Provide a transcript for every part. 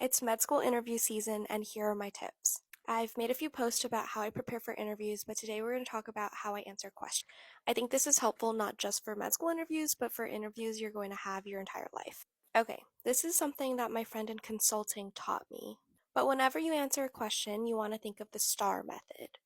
It's med school interview season, and here are my tips. I've made a few posts about how I prepare for interviews, but today we're going to talk about how I answer questions. I think this is helpful not just for med school interviews, but for interviews you're going to have your entire life. Okay, this is something that my friend in consulting taught me. But whenever you answer a question, you want to think of the STAR method: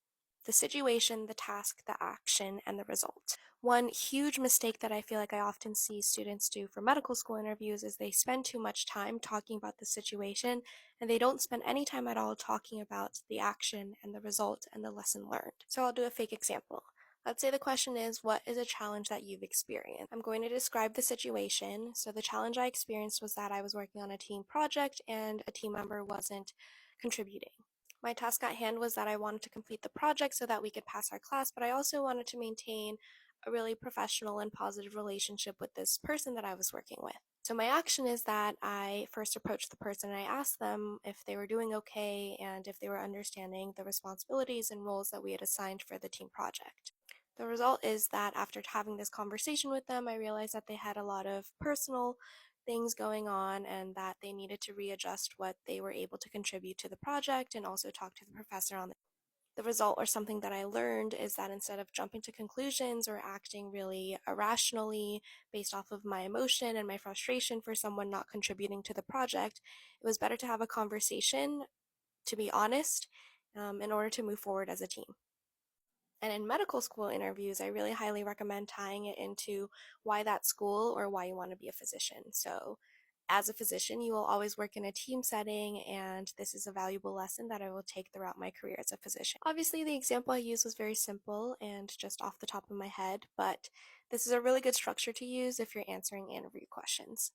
the situation, the task, the action, and the result. One huge mistake that I feel like I often see students do for medical school interviews is they spend too much time talking about the situation and they don't spend any time at all talking about the action and the result and the lesson learned. So I'll do a fake example. Let's say the question is, what is a challenge that you've experienced? I'm going to describe the situation. So the challenge I experienced was that I was working on a team project and a team member wasn't contributing. My task at hand was that I wanted to complete the project so that we could pass our class, but I also wanted to maintain a really professional and positive relationship with this person that I was working with. So my action is that I first approached the person and I asked them if they were doing okay and if they were understanding the responsibilities and roles that we had assigned for the team project. The result is that after having this conversation with them, I realized that they had a lot of personal things going on and that they needed to readjust what they were able to contribute to the project and also talk to the professor on the result, or something that I learned, is that instead of jumping to conclusions or acting really irrationally based off of my emotion and my frustration for someone not contributing to the project, it was better to have a conversation, to be honest, in order to move forward as a team. And in medical school interviews, I really highly recommend tying it into why that school or why you want to be a physician. So, as a physician, you will always work in a team setting, and this is a valuable lesson that I will take throughout my career as a physician. Obviously, the example I used was very simple and just off the top of my head, but this is a really good structure to use if you're answering interview questions.